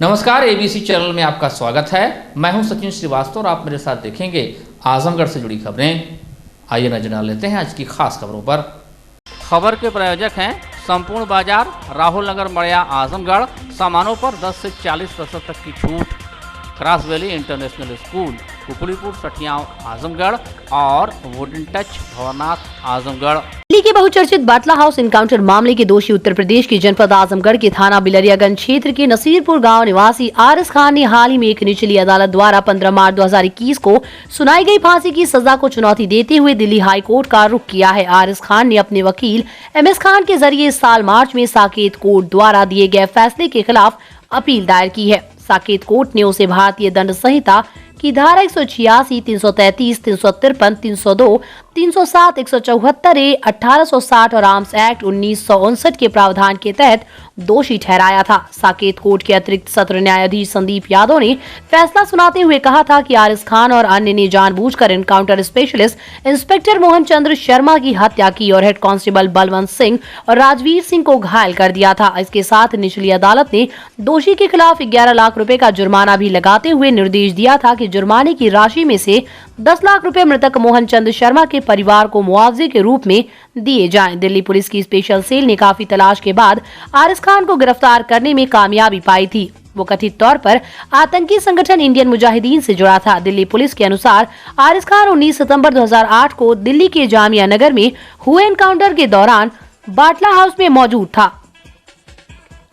नमस्कार, ABC channel में आपका स्वागत है। मैं हूं सचिन श्रीवास्तव और आप मेरे साथ देखेंगे आजमगढ़ से जुड़ी खबरें। आइए नजर डाल लेते हैं आज की खास खबरों पर। खबर के प्रायोजक हैं संपूर्ण बाजार, राहुल नगर, मड़िया, आजमगढ़। सामानों पर 10 से 40% तक की छूट। Cross Valley International School, Kukulipur, Sathiyaon, Azamgarh और वुडन टच, भवनाथ, आजमगढ़। दिल्ली के बहुचर्चित बाटला हाउस एनकाउंटर मामले के दोषी उत्तर प्रदेश के जनपद आजमगढ़ के थाना बिलरियागंज क्षेत्र के नसीरपुर गांव निवासी आरिस खान ने हाल ही में एक निचली अदालत द्वारा 15 मार्च 2021 को सुनाई गई फांसी की सजा को चुनौती देते हुए दिल्ली हाई कोर्ट का रुख किया है। आरिस खान ने अपने वकील MS खान के जरिए इस साल मार्च में साकेत कोर्ट द्वारा दिए गए फैसले के खिलाफ अपील दायर की है। साकेत कोर्ट ने उसे भारतीय दंड संहिता की धारा 186, 333, 353, 302, 307, 174A, 1860 और आर्म्स एक्ट 1959 के प्रावधान के तहत दोषी ठहराया था। साकेत कोर्ट के अतिरिक्त सत्र न्यायाधीश संदीप यादव ने फैसला सुनाते हुए कहा था कि आरिस खान और अन्य ने जानबूझकर encounter specialist inspector Mohan Chandra Sharma की हत्या की और हेड कांस्टेबल बलवंत सिंह और राजवीर सिंह को घायल कर दिया था। इसके साथ निचली अदालत ने दोषी के खिलाफ 11 लाख रुपए का जुर्माना भी लगाते हुए निर्देश दिया था कि जुर्माने की राशि में से 10 लाख रुपए मृतक मोहन चंद्र शर्मा के परिवार को मुआवजे के रूप में दिए जाएं। दिल्ली पुलिस की स्पेशल सेल ने काफी तलाश के बाद आरिस खान को गिरफ्तार करने में कामयाबी पाई थी। वो कथित तौर पर आतंकी संगठन इंडियन मुजाहिदीन से जुड़ा था। दिल्ली पुलिस के अनुसार आरिस खान 19 सितंबर 2008 को दिल्ली के जामिया नगर में हुए एनकाउंटर के दौरान बाटला हाउस में मौजूद था,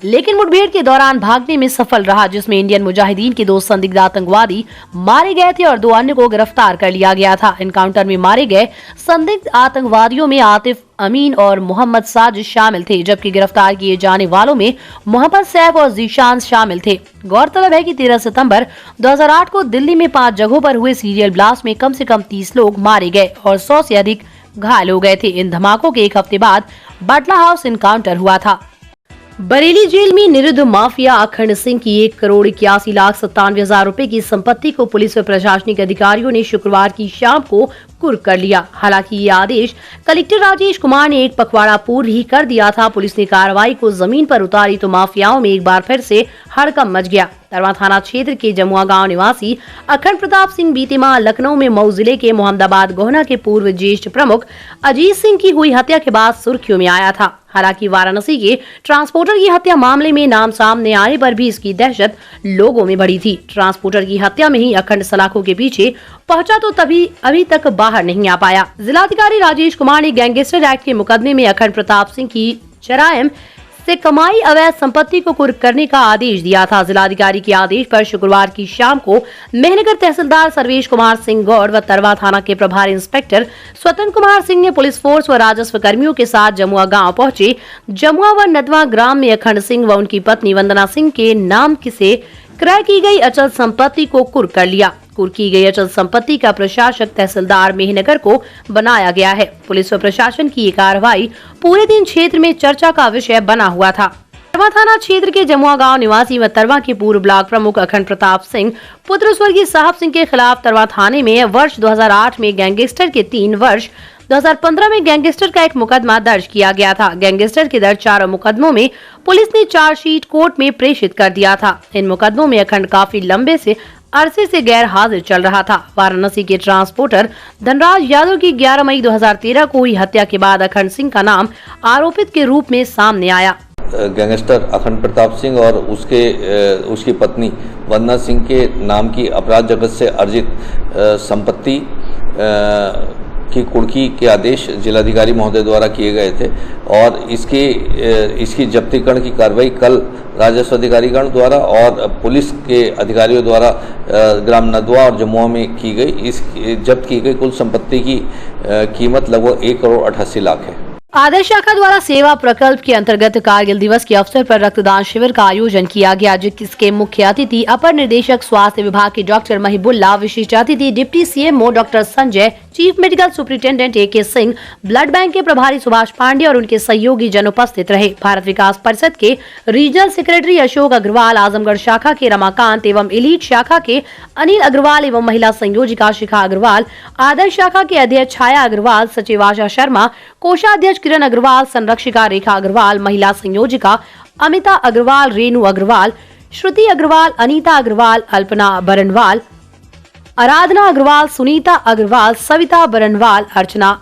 लेकिन मुठभेड़ के दौरान भागने में सफल रहा, जिसमें इंडियन मुजाहिदीन के 2 संदिग्ध आतंकवादी मारे गए थे और 2 अन्य को गिरफ्तार कर लिया गया था। एनकाउंटर में मारे गए संदिग्ध आतंकवादियों में आतिफ अमीन और मोहम्मद साजिद शामिल थे, जबकि गिरफ्तार किए जाने वालों में मोहम्मद सैफ और जीशान शामिल थे। गौरतलब है कि 13 सितंबर 2008 को दिल्ली में 5 जगहों पर हुए सीरियल ब्लास्ट में कम से कम 30 लोग मारे गए और 100 से अधिक घायल हो गए थे। इन धमाकों के एक हफ्ते बाद बाटला हाउस एनकाउंटर हुआ था। बरेली जेल में निरुद्ध माफिया अखंड सिंह की 1,81,97,000 रुपए की संपत्ति को पुलिस व प्रशासनिक अधिकारियों ने शुक्रवार की शाम को कुर्क कर लिया। हालांकि ये आदेश कलेक्टर राजेश कुमार ने एक पखवाड़ा पूर्व ही कर दिया था। पुलिस ने कार्रवाई को जमीन पर उतारी तो माफियाओं में एक बार फिर से हड़कंप मच गया। तरवा थाना क्षेत्र के जमुआ गांव निवासी अखंड प्रताप सिंह बीते माह लखनऊ में मऊ जिले के मोहम्मदाबाद गोहना के पूर्व ज्येष्ठ प्रमुख अजीत सिंह की हुई हत्या के बाद सुर्खियों में आया था। हालांकि वाराणसी के ट्रांसपोर्टर की हत्या मामले में नाम सामने आने पर भी इसकी दहशत लोगों में बढ़ी थी। ट्रांसपोर्टर की हत्या में ही अखंड सलाखों के पीछे पहुंचा तो तभी अभी तक बाहर नहीं आ पाया। जिलाधिकारी राजेश कुमार ने गैंगस्टर एक्ट के मुकदमे में अखंड प्रताप सिंह की जराइम से कमाई अवैध संपत्ति को कुर्क करने का आदेश दिया था। जिलाधिकारी के आदेश पर शुक्रवार की शाम को मेहनगर तहसीलदार सर्वेश कुमार सिंह गौड़ व तरवा थाना के प्रभारी इंस्पेक्टर स्वतंत्र कुमार सिंह ने पुलिस फोर्स व राजस्व कर्मियों के साथ जमुआ गांव पहुंचे। जमुआ व नदवा ग्राम में अखंड सिंह व उनकी पत्नी वंदना सिंह के नाम से क्रय की गई अचल संपत्ति को कुर्क कर लिया। कुर्क की गई अचल संपत्ति का प्रशासक तहसीलदार मेहनगर को बनाया गया है। पुलिस व प्रशासन की ये कार्रवाई पूरे दिन क्षेत्र में चर्चा का विषय बना हुआ था। तरवा थाना क्षेत्र के जमुआ गांव निवासी व तरवा के पूर्व ब्लॉक प्रमुख अखंड प्रताप सिंह पुत्र स्वर्गीय साहब सिंह के खिलाफ तरवा थाने में वर्ष 2008 में गैंगस्टर के 3 वर्ष 2015 में गैंगस्टर का एक मुकदमा दर्ज किया गया था। गैंगस्टर के दर्ज 4 मुकदमों में पुलिस ने चार्जशीट कोर्ट में प्रेषित कर दिया था। इन मुकदमों में अखंड काफी लंबे से अरसे से गैर हाजिर चल रहा था। वाराणसी के ट्रांसपोर्टर धनराज यादव की 11 मई 2013 को हुई हत्या के बाद अखंड सिंह का नाम आरोपित के रूप में सामने आया। गैंगस्टर अखंड प्रताप सिंह और उसकी पत्नी वंदना सिंह के नाम की अपराध जगत से अर्जित संपत्ति की कुर्की के आदेश जिलाधिकारी महोदय द्वारा किए गए थे और इसकी जब्तीकरण की कार्रवाई कल राजस्व अधिकारीगण द्वारा और पुलिस के अधिकारियों द्वारा ग्राम नदवा और जमुआ में की गई। इस जब्त की गई कुल संपत्ति की कीमत लगभग 1,88,00,000 है। आदर्श शाखा द्वारा सेवा प्रकल्प के अंतर्गत कारगिल दिवस के अवसर पर रक्तदान शिविर का आयोजन किया गया, जिसके मुख्य अतिथि अपर निदेशक स्वास्थ्य विभाग के डॉक्टर महिबुल्ला, विशिष्ट अतिथि deputy CMO doctor Sanjay, chief medical superintendent AK Singh, blood bank के प्रभारी सुभाष पांडे और उनके सहयोगी जन उपस्थित रहे। भारत विकास परिषद के रीजनल सेक्रेटरी अशोक अग्रवाल, आजमगढ़ शाखा के रमाकांत एवं इलीट शाखा के अनिल अग्रवाल एवं महिला संयोजिका शिखा अग्रवाल, आदर्श शाखा के अध्यक्ष छाया अग्रवाल, सचिव आशा शर्मा, कोषाध्यक्ष किरण अग्रवाल, संरक्षिका रेखा अग्रवाल, महिला संयोजिका अमिता अग्रवाल, रेणु अग्रवाल, श्रुति अग्रवाल, अनीता अग्रवाल, अल्पना बरनवाल, आराधना अग्रवाल, सुनीता अग्रवाल, सविता बरनवाल, अर्चना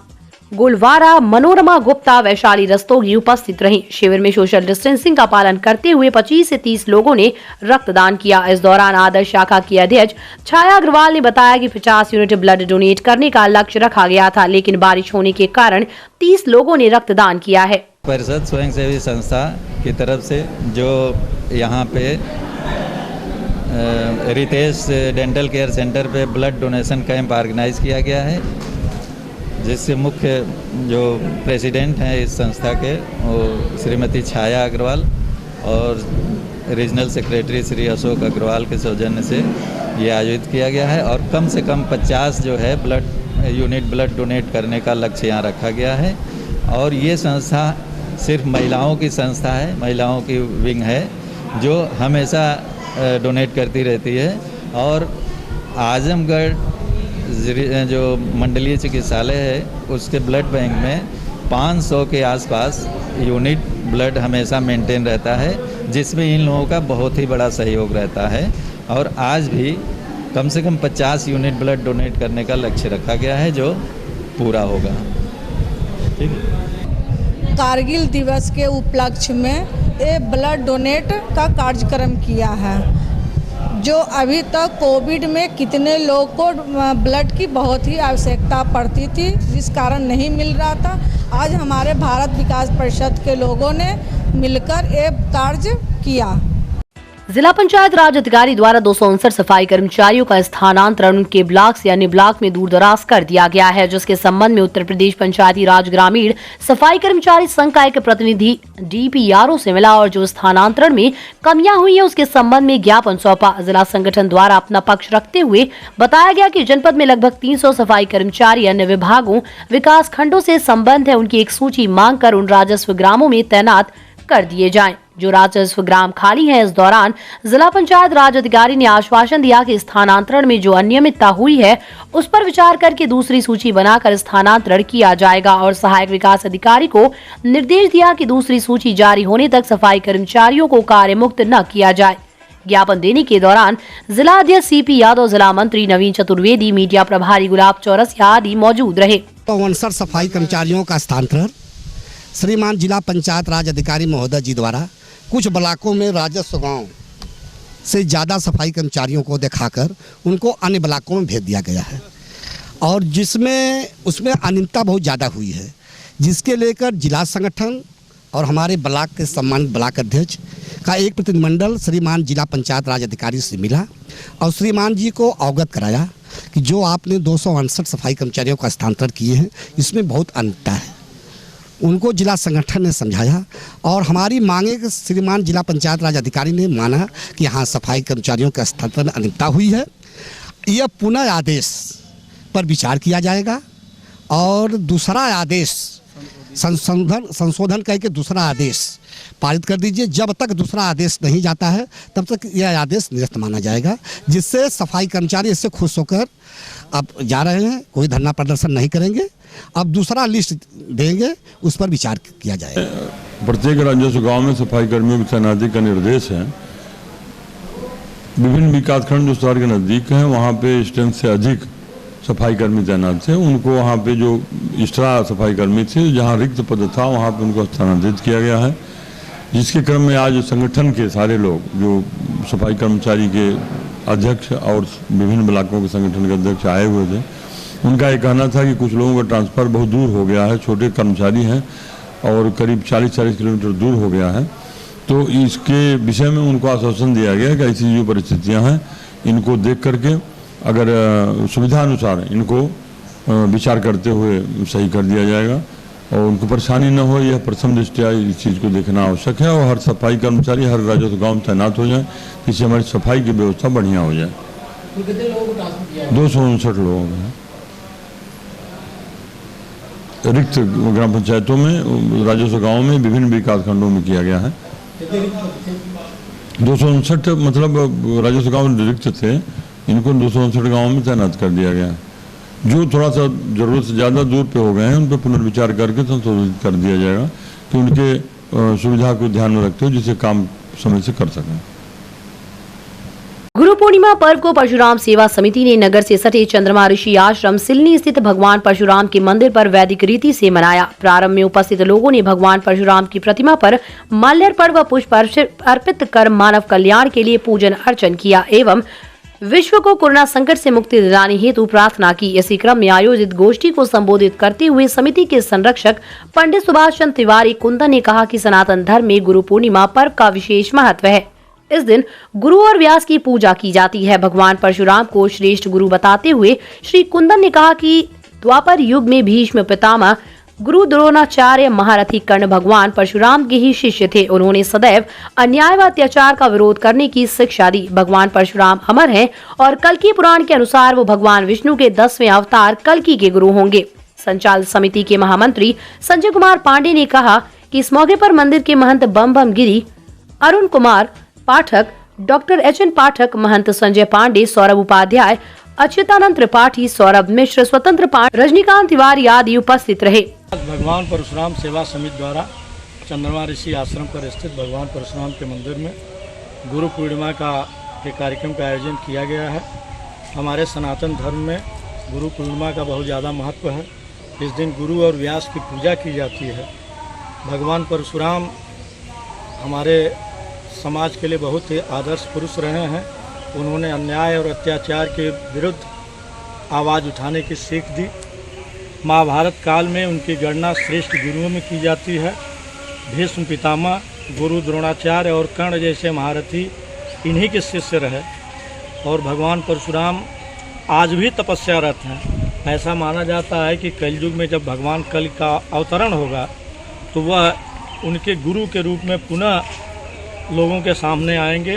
गोलवारा, मनोरमा गुप्ता, वैशाली रस्तोगी उपस्थित रहीं। शिविर में सोशल डिस्टेंसिंग का पालन करते हुए 25 से 30 लोगों ने रक्तदान किया। इस दौरान आदर्श शाखा की अध्यक्ष छाया अग्रवाल ने बताया कि 50 यूनिट ब्लड डोनेट करने का लक्ष्य रखा गया था, लेकिन बारिश होने के कारण 30 लोगों ने रक्तदान किया है। परिषद स्वयंसेवी संस्था की तरफ से जो यहाँ पे रितेश डेंटल केयर सेंटर पे ब्लड डोनेशन कैंप ऑर्गेनाइज किया गया है, जिससे मुख्य जो प्रेसिडेंट हैं इस संस्था के वो श्रीमती छाया अग्रवाल और रीजनल सेक्रेटरी श्री अशोक अग्रवाल के सौजन्य से ये आयोजित किया गया है। और कम से कम 50 जो है यूनिट ब्लड डोनेट करने का लक्ष्य यहाँ रखा गया है। और ये संस्था सिर्फ महिलाओं की संस्था है, महिलाओं की विंग है जो हमेशा डोनेट करती रहती है। और आजमगढ़ जो मंडलीय चिकित्सालय है उसके ब्लड बैंक में 500 के आसपास यूनिट ब्लड हमेशा मेंटेन रहता है, जिसमें इन लोगों का बहुत ही बड़ा सहयोग रहता है। और आज भी कम से कम 50 यूनिट ब्लड डोनेट करने का लक्ष्य रखा गया है जो पूरा होगा। ठीक है। कारगिल दिवस के उपलक्ष्य में ये ब्लड डोनेट का कार्यक्रम किया है। जो अभी तक कोविड में कितने लोग को ब्लड की बहुत ही आवश्यकता पड़ती थी, जिस कारण नहीं मिल रहा था, आज हमारे भारत विकास परिषद के लोगों ने मिलकर ये कार्य किया। जिला पंचायत राज अधिकारी द्वारा 259 सफाई कर्मचारियों का स्थानांतरण उनके ब्लॉक से अन्य ब्लॉक में दूर दराज कर दिया गया है, जिसके संबंध में उत्तर प्रदेश पंचायती राज ग्रामीण सफाई कर्मचारी संघ का एक प्रतिनिधि DPRO से मिला और जो स्थानांतरण में कमियां हुई है उसके संबंध में ज्ञापन सौंपा। जिला संगठन द्वारा अपना पक्ष रखते हुए बताया गया कि जनपद में लगभग 300 सफाई कर्मचारी अन्य विभागों विकास खंडों से संबंध है, उनकी एक सूची मांग कर उन राजस्व ग्रामों में तैनात कर दिए जाएं जो राजस्व ग्राम खाली है। इस दौरान जिला पंचायत राज अधिकारी ने आश्वासन दिया कि स्थानांतरण में जो अनियमितता हुई है उस पर विचार करके दूसरी सूची बनाकर स्थानांतरण किया जाएगा और सहायक विकास अधिकारी को निर्देश दिया कि दूसरी सूची जारी होने तक सफाई कर्मचारियों को कार्य मुक्त न किया जाए। ज्ञापन देने के दौरान जिला अध्यक्ष CP यादव, जिला मंत्री नवीन चतुर्वेदी, मीडिया प्रभारी गुलाब चौरसिया आदि मौजूद रहे। 59 सफाई कर्मचारियों का स्थानांतरण श्रीमान जिला पंचायत राज अधिकारी महोदय जी द्वारा कुछ ब्लॉकों में राजस्व गांव से ज़्यादा सफाई कर्मचारियों को दिखाकर उनको अन्य ब्लॉकों में भेज दिया गया है और उसमें अनियमितता बहुत ज़्यादा हुई है, जिसके लेकर जिला संगठन और हमारे ब्लॉक के सम्मानित ब्लॉक अध्यक्ष का एक प्रतिनिधिमंडल श्रीमान जिला पंचायत राज अधिकारी से मिला और श्रीमान जी को अवगत कराया कि जो आपने 259 सफाई कर्मचारियों का स्थानांतरण किए हैं इसमें बहुत अनियमितता है। उनको जिला संगठन ने समझाया और हमारी मांगे कि श्रीमान जिला पंचायत राज अधिकारी ने माना कि हाँ सफाई कर्मचारियों का स्थानांतरण अनियमितता हुई है, यह पुनः आदेश पर विचार किया जाएगा और दूसरा आदेश संशोधन करके दूसरा आदेश पारित कर दीजिए। जब तक दूसरा आदेश नहीं जाता है तब तक यह आदेश निरस्त माना जाएगा, जिससे सफाई कर्मचारी इससे खुश होकर अब जा रहे हैं, कोई धरना प्रदर्शन नहीं करेंगे। अब दूसरा लिस्ट देंगे, उस पर विचार किया जाएगा। प्रत्येक राजस्व गांव में सफाई कर्मियों की तैनाती का निर्देश है। विभिन्न विकासखंड जो शहर के नज़दीक हैं वहाँ पे स्ट्रेंथ से अधिक सफाई कर्मी तैनात थे, उनको वहाँ पे जो एक्स्ट्रा सफाई कर्मी थे जहाँ रिक्त पद था वहाँ पे उनको स्थानांतरित किया गया है, जिसके क्रम में आज संगठन के सारे लोग जो सफाई कर्मचारी के अध्यक्ष और विभिन्न ब्लॉकों के संगठन के अध्यक्ष आए हुए थे, उनका ये कहना था कि कुछ लोगों का ट्रांसफ़र बहुत दूर हो गया है, छोटे कर्मचारी हैं और करीब 40-40 किलोमीटर दूर हो गया है। तो इसके विषय में उनको आश्वासन दिया गया कि ऐसी जो परिस्थितियां हैं इनको देख करके अगर सुविधा अनुसार इनको विचार करते हुए सही कर दिया जाएगा और उनको परेशानी न हो, यह प्रथम दृष्टया इस चीज़ को देखना आवश्यक है और हर सफाई कर्मचारी हर राजस्व गाँव में तैनात हो जाए, जिससे हमारी सफाई की व्यवस्था बढ़िया हो जाए। 259 लोगों में रिक्त ग्राम पंचायतों में राजस्व गाँव में विभिन्न विकास खंडों में किया गया है। 259 मतलब राजस्व गाँव रिक्त थे, इनको 259 गाँव में तैनात कर दिया गया। जो थोड़ा सा ज़रूरत से ज़्यादा दूर पे हो गए हैं उन पर पुनर्विचार करके संशोधित कर दिया जाएगा कि उनके सुविधा को ध्यान में रखते हुए जिसे काम समय से कर सकें। पूर्णिमा पर्व को परशुराम सेवा समिति ने नगर से सटे चंद्रमा ऋषि आश्रम सिलनी स्थित भगवान परशुराम के मंदिर पर वैदिक रीति से मनाया। प्रारंभ में उपस्थित लोगों ने भगवान परशुराम की प्रतिमा पर माल्यार्पण व पुष्प अर्पित कर मानव कल्याण के लिए पूजन अर्चन किया एवं विश्व को कोरोना संकट से मुक्ति दिलाने हेतु प्रार्थना की। इसी क्रम में आयोजित गोष्ठी को संबोधित करते हुए समिति के संरक्षक पंडित सुभाष चंद्र तिवारी कुंदन ने कहा कि सनातन धर्म में गुरु पूर्णिमा पर्व का विशेष महत्व है। इस दिन गुरु और व्यास की पूजा की जाती है। भगवान परशुराम को श्रेष्ठ गुरु बताते हुए श्री कुंदन ने कहा कि द्वापर युग में भीष्म पितामह गुरु द्रोणाचार्य महारथी कर्ण भगवान परशुराम के ही शिष्य थे। उन्होंने सदैव अन्याय व अत्याचार का विरोध करने की शिक्षा दी। भगवान परशुराम अमर हैं और कल्कि पुराण के अनुसार वो भगवान विष्णु के 10वें अवतार कल्कि के गुरु होंगे। संचालक समिति के महामंत्री संजय कुमार पांडे ने कहा कि इस मौके पर मंदिर के महंत बम बम गिरी, अरुण कुमार पाठक, डॉक्टर एच.एन. पाठक, महंत संजय पांडे, सौरभ उपाध्याय, अच्युतानंद त्रिपाठी, सौरभ मिश्र, स्वतंत्र पांडे, रजनीकांत तिवारी आदि उपस्थित रहे। भगवान परशुराम सेवा समिति द्वारा चंद्रमा ऋषि आश्रम पर स्थित भगवान परशुराम के मंदिर में गुरु पूर्णिमा के कार्यक्रम का आयोजन किया गया है। हमारे सनातन धर्म में गुरु पूर्णिमा का बहुत ज़्यादा महत्व है। इस दिन गुरु और व्यास की पूजा की जाती है। भगवान परशुराम हमारे समाज के लिए बहुत ही आदर्श पुरुष रहे हैं। उन्होंने अन्याय और अत्याचार के विरुद्ध आवाज़ उठाने की सीख दी। महाभारत काल में उनकी गणना श्रेष्ठ गुरुओं में की जाती है। भीष्म पितामह, गुरु द्रोणाचार्य और कर्ण जैसे महारथी इन्हीं के शिष्य रहे और भगवान परशुराम आज भी तपस्यारत हैं। ऐसा माना जाता है कि कलयुग में जब भगवान कल का अवतरण होगा तो वह उनके गुरु के रूप में पुनः लोगों के सामने आएंगे।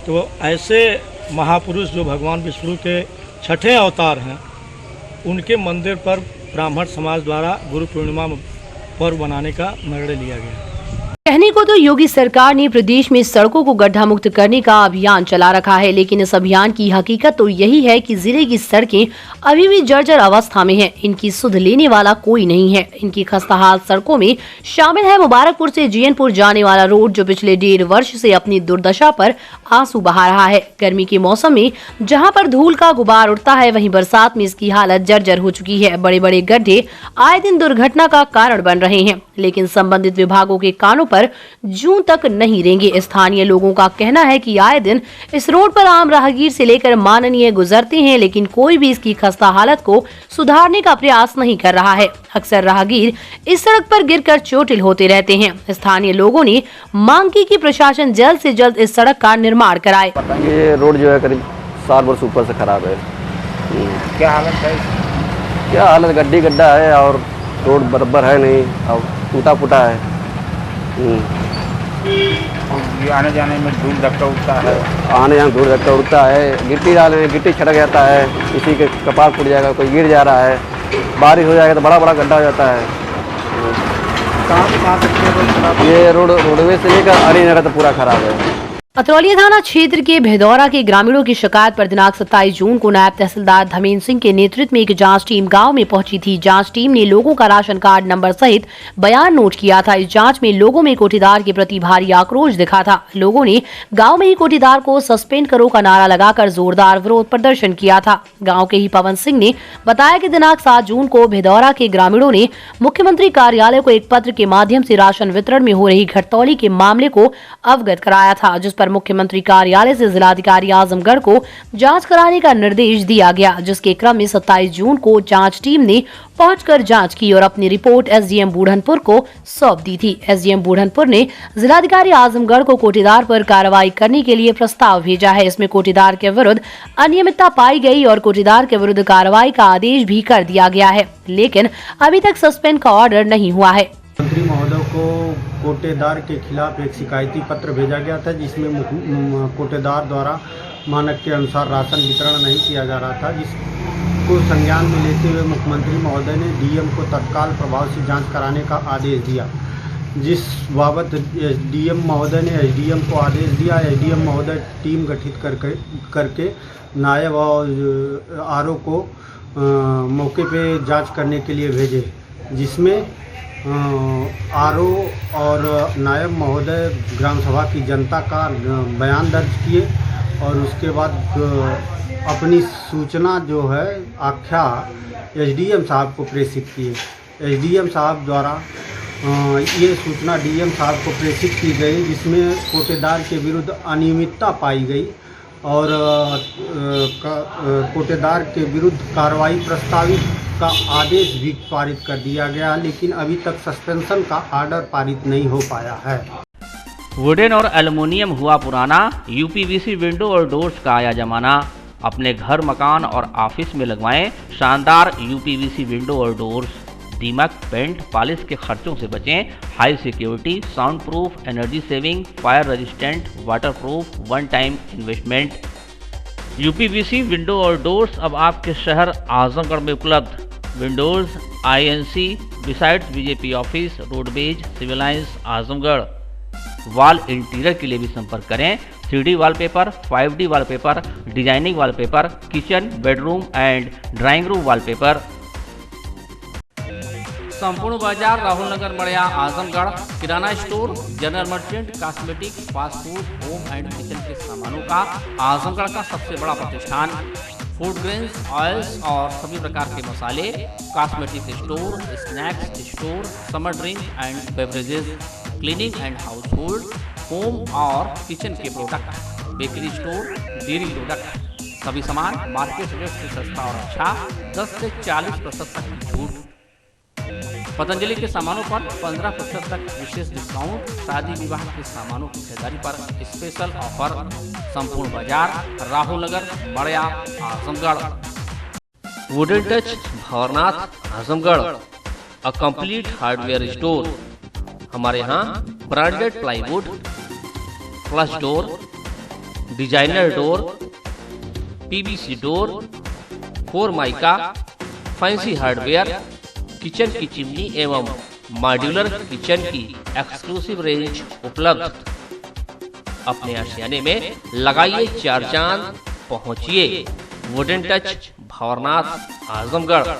तो ऐसे महापुरुष जो भगवान विष्णु के 6ठे अवतार हैं, उनके मंदिर पर ब्राह्मण समाज द्वारा गुरु पूर्णिमा पर्व बनाने का निर्णय लिया गया। कहने को तो योगी सरकार ने प्रदेश में सड़कों को गड्ढा मुक्त करने का अभियान चला रखा है, लेकिन इस अभियान की हकीकत तो यही है कि जिले की सड़कें अभी भी जर्जर अवस्था में हैं। इनकी सुध लेने वाला कोई नहीं है। इनकी खस्ताहाल सड़कों में शामिल है मुबारकपुर से जीएनपुर जाने वाला रोड, जो पिछले 1.5 वर्ष से अपनी दुर्दशा पर आंसू बहा रहा है। गर्मी के मौसम में जहाँ पर धूल का गुबार उठता है, वहीं बरसात में इसकी हालत जर्जर हो चुकी है। बड़े बड़े गड्ढे आए दिन दुर्घटना का कारण बन रहे हैं, लेकिन संबंधित विभागों के कानों पर जून तक नहीं रेंगे। स्थानीय लोगों का कहना है कि आए दिन इस रोड पर आम राहगीर से लेकर माननीय गुजरते हैं, लेकिन कोई भी इसकी खस्ता हालत को सुधारने का प्रयास नहीं कर रहा है। अक्सर राहगीर इस सड़क पर गिरकर चोटिल होते रहते हैं। स्थानीय लोगों ने मांग की कि प्रशासन जल्द से जल्द इस सड़क का निर्माण कराए। ये रोड जो है करीब 7 वर्ष ऊपर से खराब है। क्या हालत है? क्या हालत, गड्ढी गड्ढा है और रोड बराबर है नहीं और टूटा फूटा है। आने जाने में धूल धक्का उठता है। आने जाने धूल धक्का उठता है। गिट्टी डाले हैं, गिट्टी छटक जाता है, किसी के कपाल फूट जाएगा, कोई गिर जा रहा है। बारिश हो जाएगा तो बड़ा बड़ा गड्ढा हो जाता है। कहाँ से ये रोडवे से लेकर अलीनगर तक पूरा खराब है। अतरौलिया थाना क्षेत्र के भेदौरा के ग्रामीणों की शिकायत पर दिनांक 27 जून को नायब तहसीलदार धर्मेंद्र सिंह के नेतृत्व में एक जांच टीम गांव में पहुंची थी। जांच टीम ने लोगों का राशन कार्ड नंबर सहित बयान नोट किया था। इस जांच में लोगों में कोठीदार के प्रति भारी आक्रोश दिखा था। लोगों ने गाँव में ही कोठीदार को सस्पेंड करो का नारा लगाकर जोरदार विरोध प्रदर्शन किया था। गाँव के ही पवन सिंह ने बताया कि दिनांक 7 जून को भेदौरा के ग्रामीणों ने मुख्यमंत्री कार्यालय को एक पत्र के माध्यम से राशन वितरण में हो रही घटतौली के मामले को अवगत कराया था, जिस पर मुख्यमंत्री कार्यालय से जिलाधिकारी आजमगढ़ को जांच कराने का निर्देश दिया गया। जिसके क्रम में 27 जून को जांच टीम ने पहुंचकर जांच की और अपनी रिपोर्ट एसडीएम बूढ़नपुर को सौंप दी थी। एसडीएम बूढ़नपुर ने जिलाधिकारी आजमगढ़ को कोठीदार पर कार्रवाई करने के लिए प्रस्ताव भेजा है। इसमें कोठीदार के विरुद्ध अनियमितता पाई गई और कोठीदार के विरुद्ध कार्रवाई का आदेश भी कर दिया गया है, लेकिन अभी तक सस्पेंड का ऑर्डर नहीं हुआ है। मंत्री महोदय को कोटेदार के खिलाफ एक शिकायती पत्र भेजा गया था, जिसमें कोटेदार द्वारा मानक के अनुसार राशन वितरण नहीं किया जा रहा था, जिसको संज्ञान में लेते हुए मुख्यमंत्री महोदय ने डीएम को तत्काल प्रभाव से जांच कराने का आदेश दिया। जिस बाबत डीएम महोदय ने एसडीएम को आदेश दिया। एसडीएम महोदय टीम गठित करके नायब और आरओ को मौके पे जांच करने के लिए भेजे, जिसमें आरओ और नायब महोदय ग्राम सभा की जनता का बयान दर्ज किए और उसके बाद अपनी सूचना जो है आख्या एसडीएम साहब को प्रेषित किए। एसडीएम साहब द्वारा ये सूचना डीएम साहब को प्रेषित की गई, जिसमें कोटेदार के विरुद्ध अनियमितता पाई गई और कोटेदार के विरुद्ध कार्रवाई प्रस्तावित का आदेश भी पारित कर दिया गया, लेकिन अभी तक सस्पेंशन का आर्डर पारित नहीं हो पाया है। वुडन और एल्युमिनियम हुआ पुराना, यूपीवीसी विंडो और डोर्स का आया जमाना। अपने घर, मकान और ऑफिस में लगवाएं शानदार यूपीवीसी विंडो और डोर्स। दीमक, पेंट, पॉलिश के खर्चों से बचें। High security, sound proof, energy saving, fire resistant, water proof, one time investment. UPVC window और डोर्स अब आपके शहर आजमगढ़ में उपलब्ध। Windows INC besides BJP office, roadways, civil lines, Azamgarh. Wall interior के लिए भी संपर्क करें। 3D wallpaper, 5D wallpaper, designing wallpaper, kitchen, bedroom and drawing room wallpaper. संपूर्ण बाजार, राहुल नगर, मड़िया, आजमगढ़। किराना store, general merchant, cosmetic, fast food, home and kitchen के सामानों का आजमगढ़ का सबसे बड़ा प्रतिष्ठान। फूड ग्रेन्स, ऑयल्स और सभी प्रकार के मसाले, cosmetic store, snacks store, summer drink and beverages, cleaning and house hold, home और किचन के product, bakery store, dairy product. सभी सामान मार्केट रेट से सस्ता और अच्छा, 10 से 40% तक की छूट। पतंजलि के सामानों पर 15% तक विशेष डिस्काउंट। शादी विवाह के सामानों की खरीदारी पर स्पेशल ऑफर। संपूर्ण बाजार, Rahul Nagar, Madiya, Azamgarh. Wooden Touch, Bhanwarnath, Azamgarh. A complete hardware store. हमारे यहाँ branded plywood, flush door, designer door, PVC door, Formica, fancy hardware, kitchen की चिमनी एवं मॉड्यूलर किचन की एक्सक्लूसिव रेंज उपलब्ध। अपने आशियाने में लगाइए 4 चांद, पहुंचिए वुडन टच, भंवरनाथ, आजमगढ़।